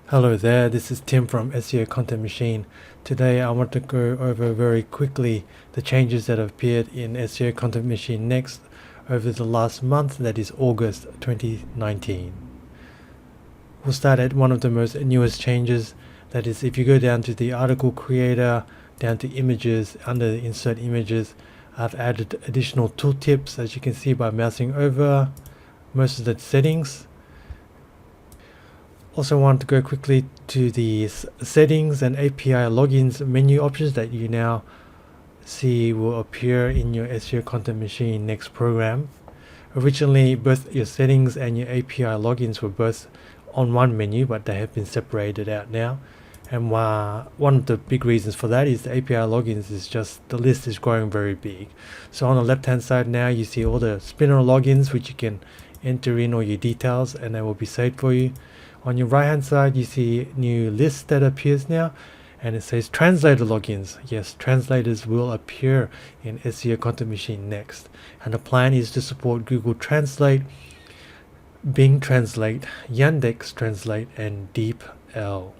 Hello there, this is Tim from SEO Content Machine. Today I want to go over very quickly the changes that have appeared in SEO Content Machine Next over the last month, that is August 2019. We'll start at one of the most newest changes, that is if you go down to the article creator, down to images, under the insert images, I've added additional tooltips as you can see by mousing over most of the settings. Also want to go quickly to the settings and API logins menu options that you now see will appear in your SEO Content Machine Next program. Originally, both your settings and your API logins were both on one menu, but they have been separated out now. And one of the big reasons for that is the API logins is just the list is growing very big. So on the left hand side now you see all the spinner logins which you can enter in all your details and they will be saved for you. On your right hand side you see new list that appears now and it says translator logins. Yes, translators will appear in SEO Content Machine Next, and the plan is to support Google Translate, Bing Translate, Yandex Translate and DeepL.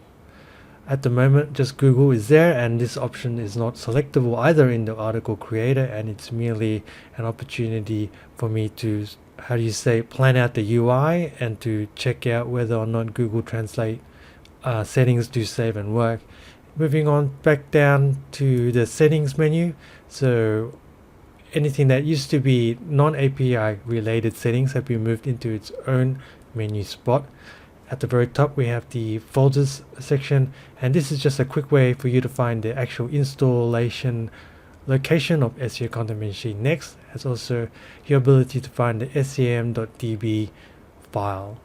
At the moment just Google is there, and this option is not selectable either in the article creator, and it's merely an opportunity for me to, plan out the UI and to check out whether or not Google Translate settings do save and work. Moving on back down to the settings menu, so anything that used to be non-API related settings have been moved into its own menu spot. At the very top we have the folders section, and this is just a quick way for you to find the actual installation location of SEO Content Machine Next, as also your ability to find the sem.db file.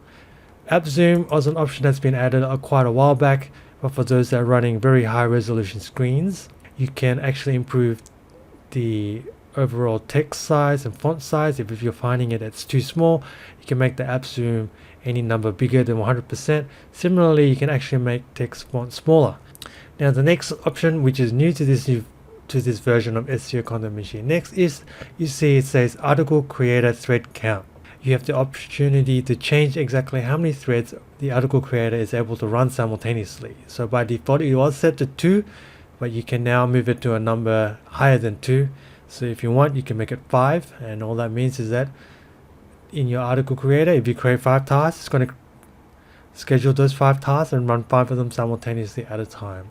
App Zoom was an option that's been added quite a while back, but for those that are running very high resolution screens, you can actually improve the overall text size and font size. If you're finding it's too small, you can make the app zoom any number bigger than 100%. Similarly, you can actually make text font smaller. Now the next option, which is new to this version of SEO Content Machine Next, is you see it says article creator thread count. You have the opportunity to change exactly how many threads the article creator is able to run simultaneously. So by default it was set to 2, but you can now move it to a number higher than 2. So if you want, you can make it 5, and all that means is that in your article creator, if you create 5 tasks, it's going to schedule those 5 tasks and run 5 of them simultaneously at a time.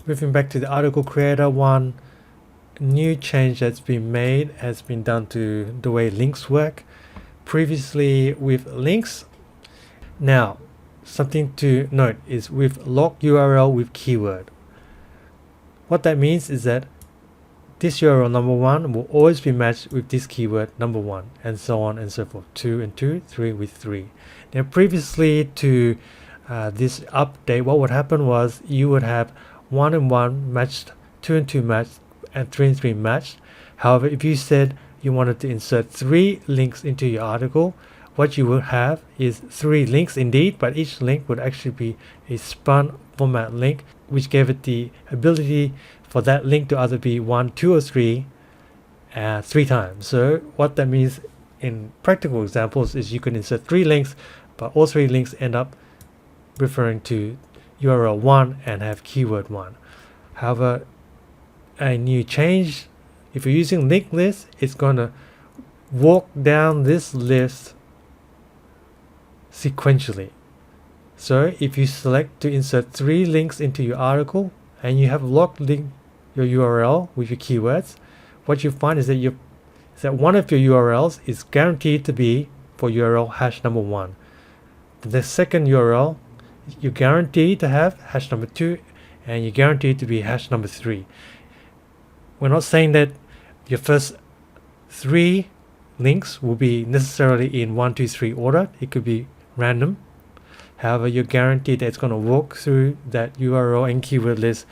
Moving back to the article creator, one new change that's been made has been done to the way links work. Previously with links, now something to note is with lock URL with keyword. What that means is that this URL number 1 will always be matched with this keyword number 1, and so on and so forth. 2 and 2, 3 with 3. Now previously to this update, what would happen was you would have 1 and 1 matched, 2 and 2 matched, and 3 and 3 matched. However, if you said you wanted to insert 3 links into your article, what you would have is 3 links indeed, but each link would actually be a spun format link, which gave it the ability for that link to either be 1, 2 or 3 times. So what that means in practical examples is you can insert 3 links, but all 3 links end up referring to URL 1 and have keyword 1. However, a new change, if you're using linked list, it's going to walk down this list sequentially. So if you select to insert 3 links into your article and you have locked your URL with your keywords, what you find is that one of your URLs is guaranteed to be for URL hash number 1. The second URL you're guaranteed to have hash number 2, and you're guaranteed to be hash number 3. We're not saying that your first 3 links will be necessarily in 1, 2, 3 order. It could be random. However, you're guaranteed that it's going to walk through that URL and keyword list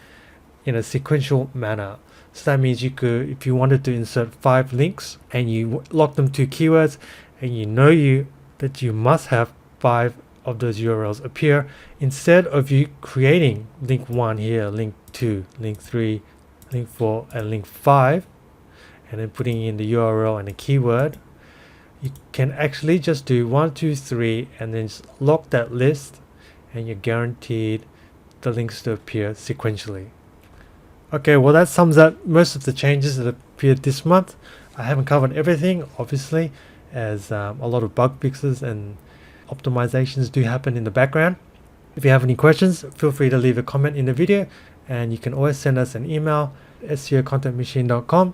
in a sequential manner. So that means you could, if you wanted to insert 5 links and you lock them to keywords, and you know that you must have 5 of those URLs appear, instead of you creating link 1 here, link 2, link 3, link 4 and link 5, and then putting in the URL and the keyword, you can actually just do 1, 2, 3 and then just lock that list, and you're guaranteed the links to appear sequentially. Okay, well that sums up most of the changes that appeared this month. I haven't covered everything, obviously, as a lot of bug fixes and optimizations do happen in the background. If you have any questions, feel free to leave a comment in the video, and you can always send us an email, seocontentmachine.com.